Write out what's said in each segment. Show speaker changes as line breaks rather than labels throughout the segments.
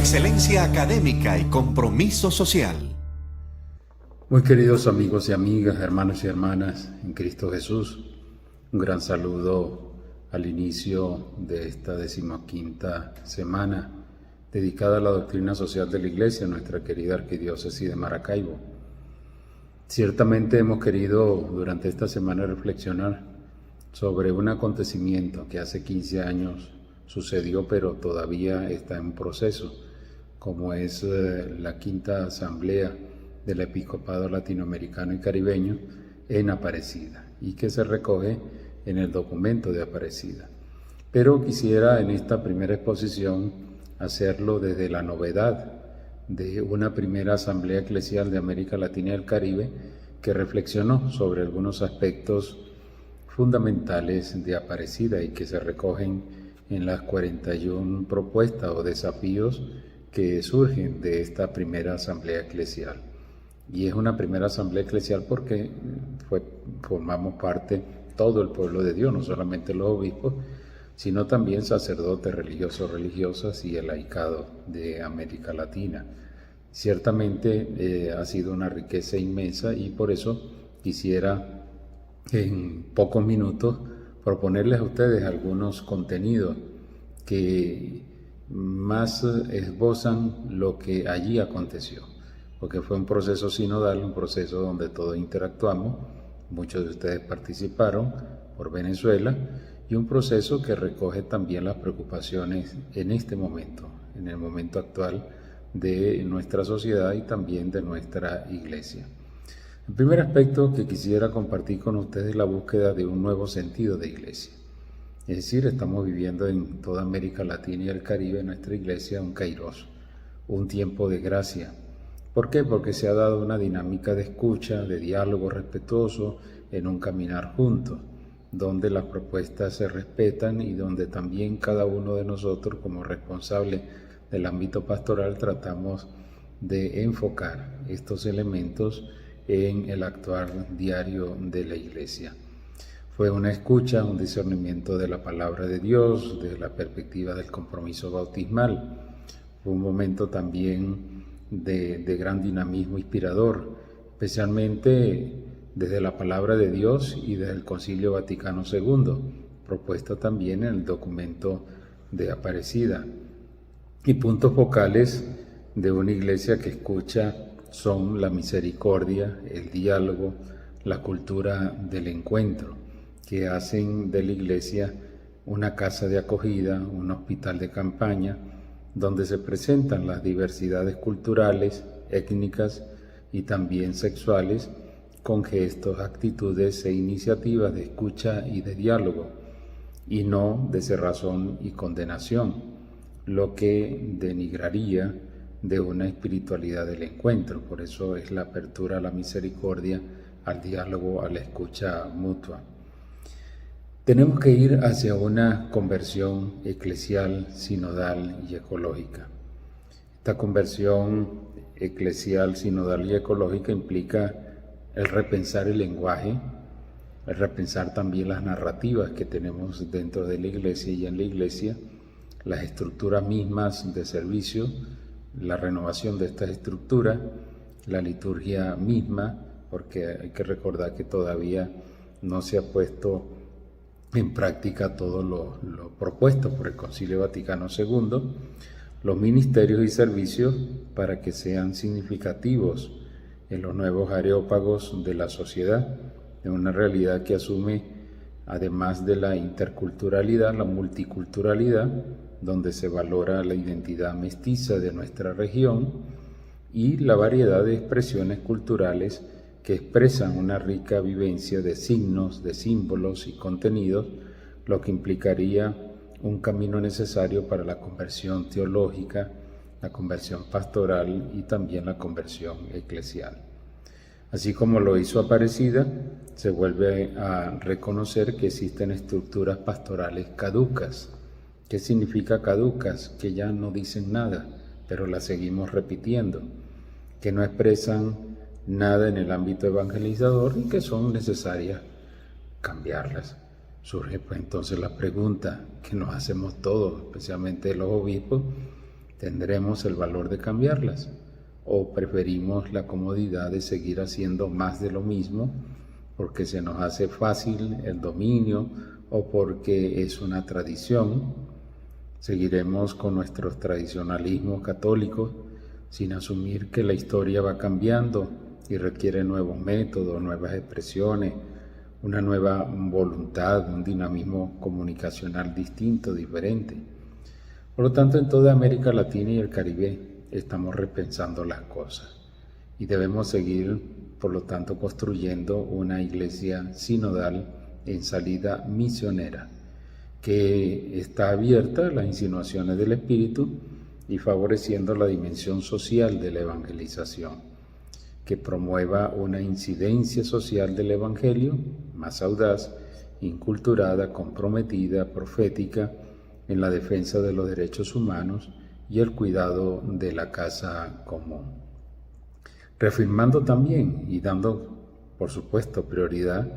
excelencia académica y compromiso social.
Muy queridos amigos y amigas, hermanos y hermanas en Cristo Jesús, un gran saludo al inicio de esta 15ª semana dedicada a la doctrina social de la Iglesia, nuestra querida Arquidiócesis de Maracaibo. Ciertamente hemos querido durante esta semana reflexionar sobre un acontecimiento que hace 15 años sucedió, pero todavía está en proceso, como es la quinta asamblea del Episcopado Latinoamericano y Caribeño en Aparecida, y que se recoge en el documento de Aparecida. Pero quisiera en esta primera exposición hacerlo desde la novedad de una primera asamblea eclesial de América Latina y el Caribe que reflexionó sobre algunos aspectos fundamentales de Aparecida y que se recogen en las 41 propuestas o desafíos que surgen de esta primera asamblea eclesial. Y es una primera asamblea eclesial porque formamos parte todo el pueblo de Dios, no solamente los obispos, sino también sacerdotes, religiosos, religiosas y el laicado de América Latina. Ciertamente ha sido una riqueza inmensa y por eso quisiera en pocos minutos proponerles a ustedes algunos contenidos que más esbozan lo que allí aconteció, porque fue un proceso sinodal, un proceso donde todos interactuamos, muchos de ustedes participaron por Venezuela, y un proceso que recoge también las preocupaciones en este momento, en el momento actual de nuestra sociedad y también de nuestra Iglesia. El primer aspecto que quisiera compartir con ustedes es la búsqueda de un nuevo sentido de Iglesia. Es decir, estamos viviendo en toda América Latina y el Caribe, en nuestra Iglesia, un kairos, un tiempo de gracia. ¿Por qué? Porque se ha dado una dinámica de escucha, de diálogo respetuoso, en un caminar juntos, donde las propuestas se respetan y donde también cada uno de nosotros, como responsable del ámbito pastoral, tratamos de enfocar estos elementos en el actuar diario de la Iglesia. Fue una escucha, un discernimiento de la palabra de Dios, de la perspectiva del compromiso bautismal. Fue un momento también de gran dinamismo inspirador, especialmente desde la palabra de Dios y desde el Concilio Vaticano II, propuesta también en el documento de Aparecida. Y puntos focales de una iglesia que escucha son la misericordia, el diálogo, la cultura del encuentro, que hacen de la iglesia una casa de acogida, un hospital de campaña, donde se presentan las diversidades culturales, étnicas y también sexuales, con gestos, actitudes e iniciativas de escucha y de diálogo, y no de cerrazón y condenación, lo que denigraría de una espiritualidad del encuentro. Por eso es la apertura a la misericordia, al diálogo, a la escucha mutua. Tenemos que ir hacia una conversión eclesial, sinodal y ecológica. Esta conversión eclesial, sinodal y ecológica implica el repensar el lenguaje, el repensar también las narrativas que tenemos dentro de la Iglesia y en la Iglesia, las estructuras mismas de servicio, la renovación de estas estructuras, la liturgia misma, porque hay que recordar que todavía no se ha puesto en práctica todo lo propuesto por el Concilio Vaticano II, los ministerios y servicios para que sean significativos en los nuevos areópagos de la sociedad, de una realidad que asume, además de la interculturalidad, la multiculturalidad, donde se valora la identidad mestiza de nuestra región y la variedad de expresiones culturales que expresan una rica vivencia de signos, de símbolos y contenidos, lo que implicaría un camino necesario para la conversión teológica, la conversión pastoral y también la conversión eclesial. Así como lo hizo Aparecida, se vuelve a reconocer que existen estructuras pastorales caducas. ¿Qué significa caducas? Que ya no dicen nada, pero las seguimos repitiendo, que no expresan nada en el ámbito evangelizador y que son necesarias cambiarlas. Surge pues entonces la pregunta que nos hacemos todos, especialmente los obispos, ¿Tendremos el valor de cambiarlas? ¿O preferimos la comodidad de seguir haciendo más de lo mismo porque se nos hace fácil el dominio o porque es una tradición? ¿Seguiremos con nuestros tradicionalismos católicos sin asumir que la historia va cambiando y requiere nuevos métodos, nuevas expresiones, una nueva voluntad, un dinamismo comunicacional distinto, diferente? Por lo tanto, en toda América Latina y el Caribe estamos repensando las cosas y debemos seguir, por lo tanto, construyendo una iglesia sinodal en salida misionera, que está abierta a las insinuaciones del Espíritu y favoreciendo la dimensión social de la evangelización, que promueva una incidencia social del Evangelio más audaz, inculturada, comprometida, profética, en la defensa de los derechos humanos y el cuidado de la casa común. Reafirmando también y dando, por supuesto, prioridad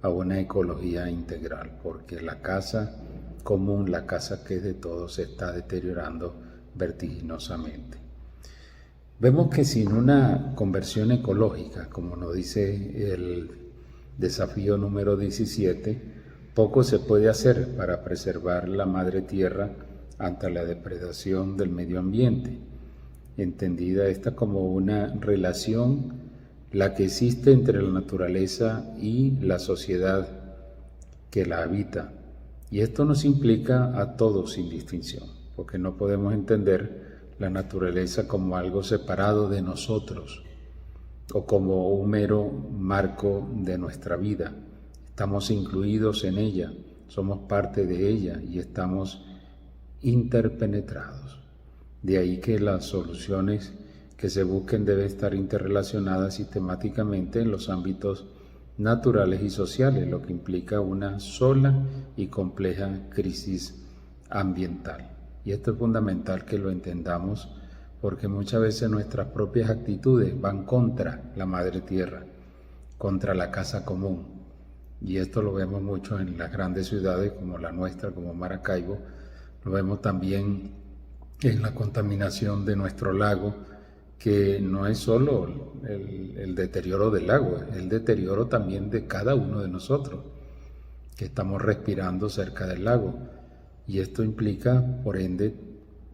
a una ecología integral, porque la casa común, la casa que es de todos, se está deteriorando vertiginosamente. Vemos que sin una conversión ecológica, como nos dice el desafío número 17, poco se puede hacer para preservar la madre tierra ante la depredación del medio ambiente, entendida esta como una relación la que existe entre la naturaleza y la sociedad que la habita. Y esto nos implica a todos sin distinción, porque no podemos entender la naturaleza como algo separado de nosotros o como un mero marco de nuestra vida. Estamos incluidos en ella, somos parte de ella y estamos interpenetrados. De ahí que las soluciones que se busquen deben estar interrelacionadas sistemáticamente en los ámbitos naturales y sociales, lo que implica una sola y compleja crisis ambiental. Y esto es fundamental que lo entendamos, porque muchas veces nuestras propias actitudes van contra la madre tierra, contra la casa común. Y esto lo vemos mucho en las grandes ciudades como la nuestra, como Maracaibo. Lo vemos también en la contaminación de nuestro lago, que no es solo el deterioro del lago, es el deterioro también de cada uno de nosotros, que estamos respirando cerca del lago. Y esto implica, por ende,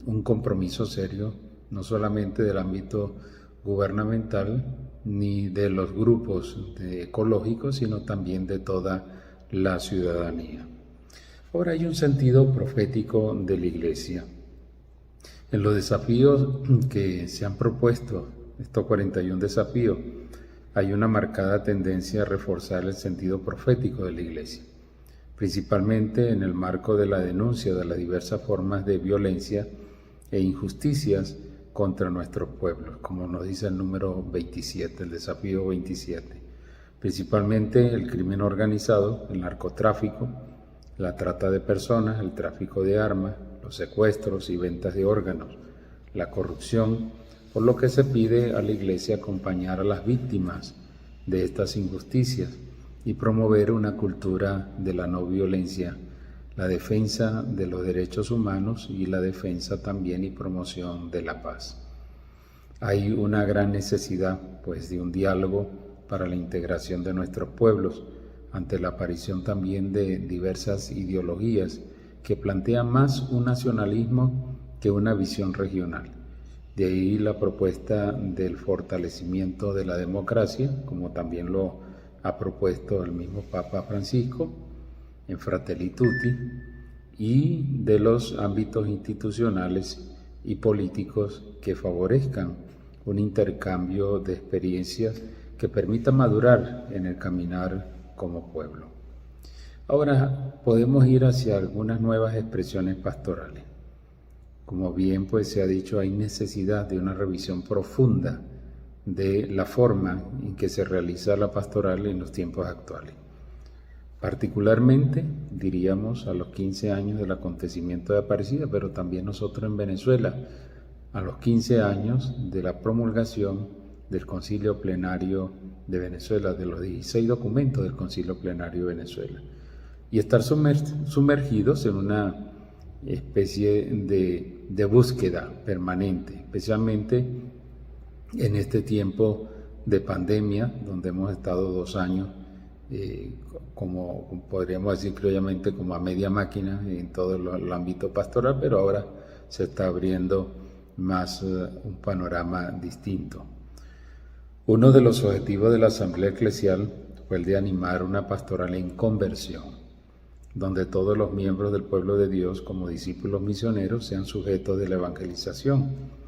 un compromiso serio, no solamente del ámbito gubernamental ni de los grupos ecológicos, sino también de toda la ciudadanía. Ahora hay un sentido profético de la Iglesia. En los desafíos que se han propuesto, estos 41 desafíos, hay una marcada tendencia a reforzar el sentido profético de la Iglesia, principalmente en el marco de la denuncia de las diversas formas de violencia e injusticias contra nuestros pueblos, como nos dice el número 27, el desafío 27. Principalmente el crimen organizado, el narcotráfico, la trata de personas, el tráfico de armas, los secuestros y ventas de órganos, la corrupción, por lo que se pide a la Iglesia acompañar a las víctimas de estas injusticias y promover una cultura de la no violencia, la defensa de los derechos humanos y la defensa también y promoción de la paz. Hay una gran necesidad, pues, de un diálogo para la integración de nuestros pueblos ante la aparición también de diversas ideologías que plantean más un nacionalismo que una visión regional. De ahí la propuesta del fortalecimiento de la democracia, como también lo ha propuesto el mismo Papa Francisco, en Fratelli Tutti, y de los ámbitos institucionales y políticos que favorezcan un intercambio de experiencias que permita madurar en el caminar como pueblo. Ahora podemos ir hacia algunas nuevas expresiones pastorales. Como bien pues se ha dicho, hay necesidad de una revisión profunda de la forma en que se realiza la pastoral en los tiempos actuales. Particularmente, diríamos, a los 15 años del acontecimiento de Aparecida, pero también nosotros en Venezuela, a los 15 años de la promulgación del Concilio Plenario de Venezuela, de los 16 documentos del Concilio Plenario de Venezuela, y estar sumergidos en una especie de búsqueda permanente, especialmente en este tiempo de pandemia, donde hemos estado 2 años, como podríamos decir criollamente, como a media máquina en todo el ámbito pastoral, pero ahora se está abriendo más un panorama distinto. Uno de los objetivos de la Asamblea Eclesial fue el de animar una pastoral en conversión, donde todos los miembros del pueblo de Dios, como discípulos misioneros, sean sujetos de la evangelización,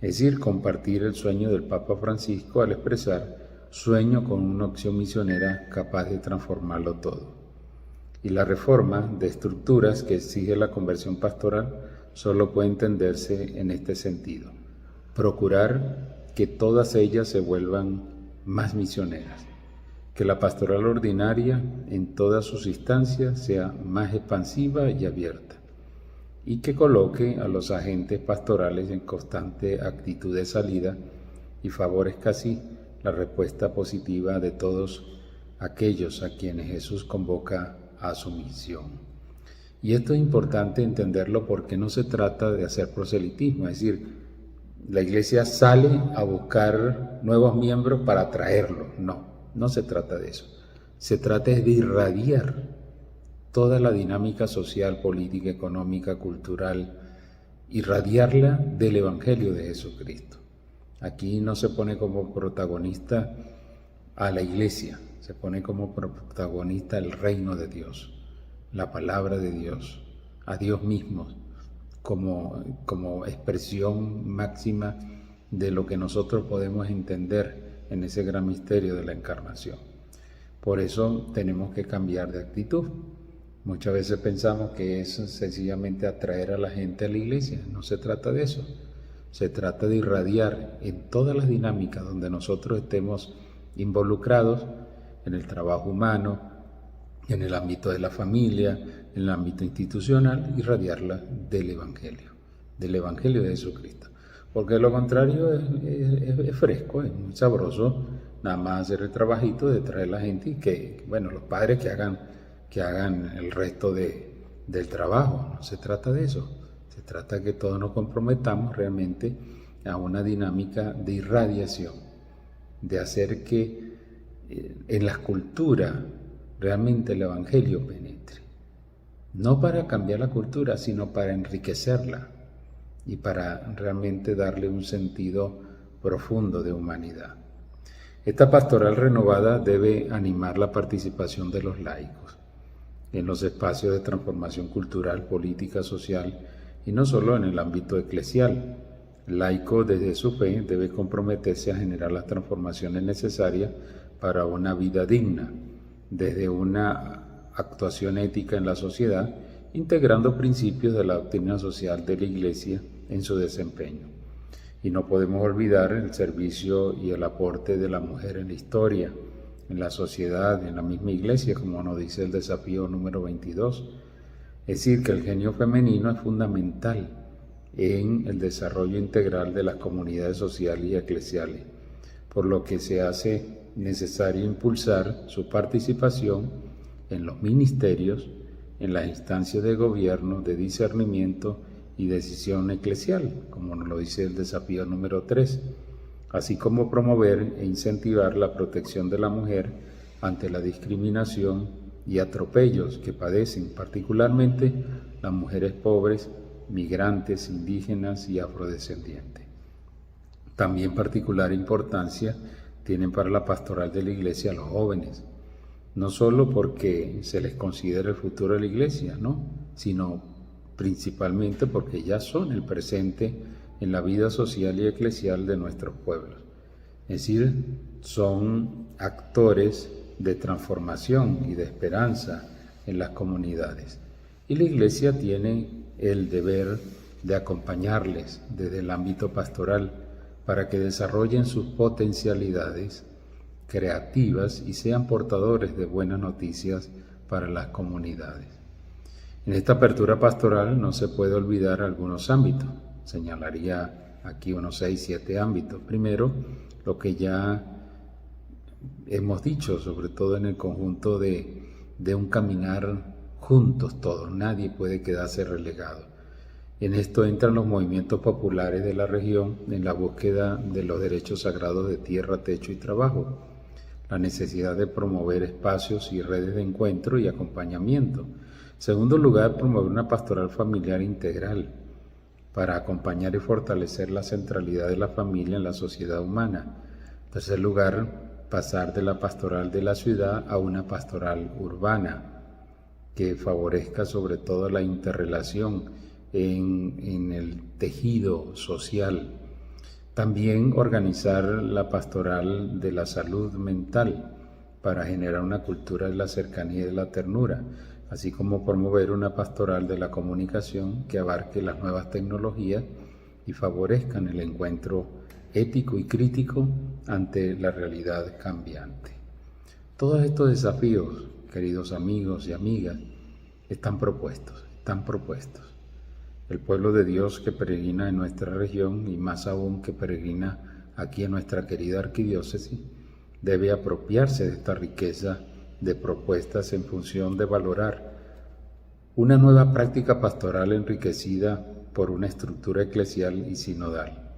es decir, compartir el sueño del Papa Francisco al expresar sueño con una opción misionera capaz de transformarlo todo. Y la reforma de estructuras que exige la conversión pastoral solo puede entenderse en este sentido: procurar que todas ellas se vuelvan más misioneras, que la pastoral ordinaria en todas sus instancias sea más expansiva y abierta, y que coloque a los agentes pastorales en constante actitud de salida y favorezca así la respuesta positiva de todos aquellos a quienes Jesús convoca a su misión. Y esto es importante entenderlo porque no se trata de hacer proselitismo, es decir, la Iglesia sale a buscar nuevos miembros para atraerlos. No se trata de eso. Se trata de irradiar toda la dinámica social, política, económica, cultural, irradiarla del Evangelio de Jesucristo. Aquí no se pone como protagonista a la Iglesia, se pone como protagonista el reino de Dios, la palabra de Dios, a Dios mismo, como expresión máxima de lo que nosotros podemos entender en ese gran misterio de la encarnación. Por eso tenemos que cambiar de actitud. Muchas veces pensamos que es sencillamente atraer a la gente a la Iglesia. No se trata de eso. Se trata de irradiar en todas las dinámicas donde nosotros estemos involucrados, en el trabajo humano, en el ámbito de la familia, en el ámbito institucional, irradiarla del Evangelio de Jesucristo. Porque lo contrario es fresco, es muy sabroso, nada más hacer el trabajito de traer a la gente y que, los padres que hagan el resto del trabajo. No se trata de eso. Se trata de que todos nos comprometamos realmente a una dinámica de irradiación, de hacer que en las culturas realmente el Evangelio penetre. No para cambiar la cultura, sino para enriquecerla y para realmente darle un sentido profundo de humanidad. Esta pastoral renovada debe animar la participación de los laicos en los espacios de transformación cultural, política, social, y no solo en el ámbito eclesial. El laico, desde su fe, debe comprometerse a generar las transformaciones necesarias para una vida digna, desde una actuación ética en la sociedad, integrando principios de la doctrina social de la Iglesia en su desempeño. Y no podemos olvidar el servicio y el aporte de la mujer en la historia, en la sociedad, en la misma Iglesia, como nos dice el desafío número 22. Es decir, que el genio femenino es fundamental en el desarrollo integral de las comunidades sociales y eclesiales, por lo que se hace necesario impulsar su participación en los ministerios, en las instancias de gobierno, de discernimiento y decisión eclesial, como nos lo dice el desafío número 3, así como promover e incentivar la protección de la mujer ante la discriminación y atropellos que padecen particularmente las mujeres pobres, migrantes, indígenas y afrodescendientes. También particular importancia tienen para la pastoral de la Iglesia los jóvenes, no solo porque se les considera el futuro de la Iglesia, sino principalmente porque ya son el presente en la vida social y eclesial de nuestros pueblos. Es decir, son actores de transformación y de esperanza en las comunidades. Y la Iglesia tiene el deber de acompañarles desde el ámbito pastoral para que desarrollen sus potencialidades creativas y sean portadores de buenas noticias para las comunidades. En esta apertura pastoral no se puede olvidar algunos ámbitos. Señalaría aquí unos 6, 7 ámbitos. Primero, lo que ya hemos dicho, sobre todo en el conjunto de un caminar juntos todos. Nadie puede quedarse relegado. En esto entran los movimientos populares de la región en la búsqueda de los derechos sagrados de tierra, techo y trabajo, la necesidad de promover espacios y redes de encuentro y acompañamiento. En segundo lugar, promover una pastoral familiar integral para acompañar y fortalecer la centralidad de la familia en la sociedad humana. En tercer lugar, pasar de la pastoral de la ciudad a una pastoral urbana que favorezca sobre todo la interrelación en el tejido social. También organizar la pastoral de la salud mental para generar una cultura de la cercanía y de la ternura, así como promover una pastoral de la comunicación que abarque las nuevas tecnologías y favorezcan el encuentro ético y crítico ante la realidad cambiante. Todos estos desafíos, queridos amigos y amigas, están propuestos. El pueblo de Dios que peregrina en nuestra región y más aún que peregrina aquí en nuestra querida arquidiócesis, debe apropiarse de esta riqueza de propuestas en función de valorar una nueva práctica pastoral enriquecida por una estructura eclesial y sinodal,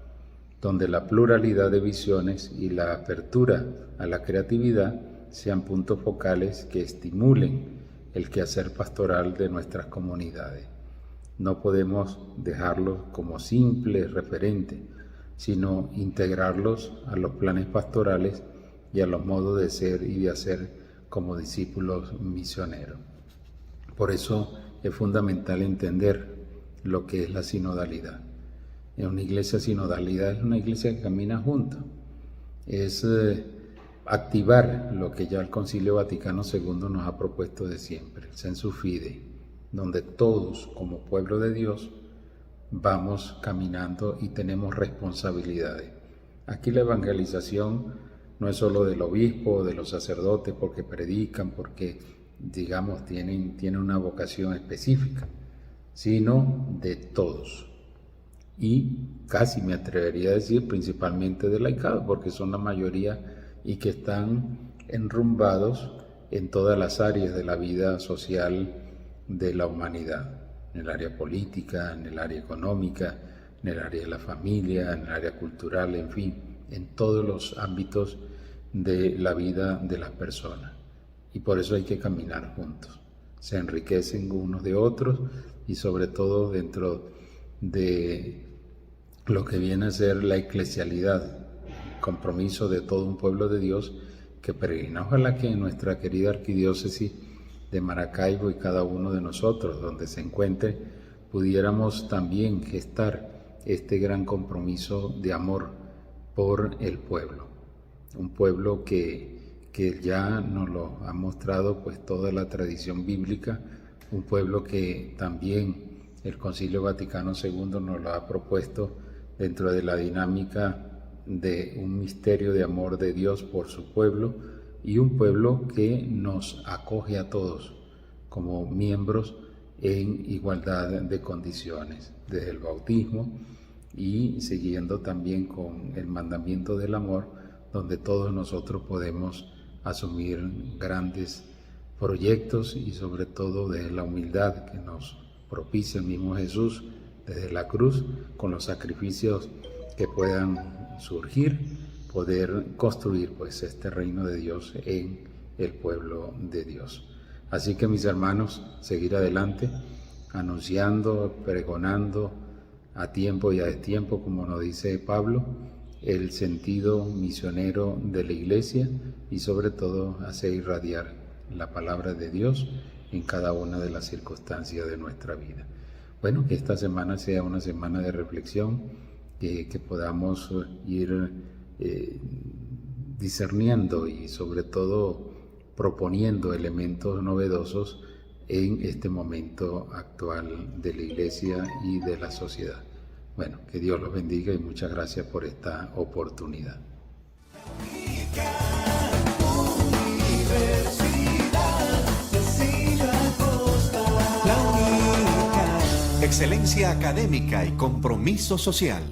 donde la pluralidad de visiones y la apertura a la creatividad sean puntos focales que estimulen el quehacer pastoral de nuestras comunidades. No podemos dejarlos como simples referentes, sino integrarlos a los planes pastorales y a los modos de ser y de hacer como discípulos misioneros. Por eso es fundamental entender lo que es la sinodalidad. En una iglesia sinodalidad es una iglesia que camina junta. Es activar lo que ya el Concilio Vaticano II nos ha propuesto de siempre, el sensus fidei, donde todos como pueblo de Dios vamos caminando y tenemos responsabilidades. Aquí la evangelización no es solo del obispo o de los sacerdotes porque predican, porque digamos tienen una vocación específica, sino de todos. Y casi me atrevería a decir principalmente del laicado, porque son la mayoría y que están enrumbados en todas las áreas de la vida social de la humanidad, en el área política, en el área económica, en el área de la familia, en el área cultural, en fin, en todos los ámbitos de la vida de las personas. Y por eso hay que caminar juntos. Se enriquecen unos de otros y sobre todo dentro de lo que viene a ser la eclesialidad, compromiso de todo un pueblo de Dios que peregrina. Ojalá que en nuestra querida arquidiócesis de Maracaibo y cada uno de nosotros donde se encuentre pudiéramos también gestar este gran compromiso de amor por el pueblo, un pueblo que ya nos lo ha mostrado pues toda la tradición bíblica, un pueblo que también el Concilio Vaticano II nos lo ha propuesto dentro de la dinámica de un misterio de amor de Dios por su pueblo y un pueblo que nos acoge a todos como miembros en igualdad de condiciones, desde el bautismo y siguiendo también con el mandamiento del amor, donde todos nosotros podemos asumir grandes proyectos y sobre todo desde la humildad que nos propicia el mismo Jesús desde la cruz, con los sacrificios que puedan surgir, poder construir pues este reino de Dios en el pueblo de Dios. Así que mis hermanos, seguir adelante, anunciando, pregonando a tiempo y a destiempo, como nos dice Pablo, el sentido misionero de la Iglesia y sobre todo hacer irradiar la palabra de Dios en cada una de las circunstancias de nuestra vida. Bueno, que esta semana sea una semana de reflexión, que podamos ir discerniendo y sobre todo proponiendo elementos novedosos en este momento actual de la Iglesia y de la sociedad. Bueno, que Dios los bendiga y muchas gracias por esta oportunidad.
Excelencia académica y compromiso social.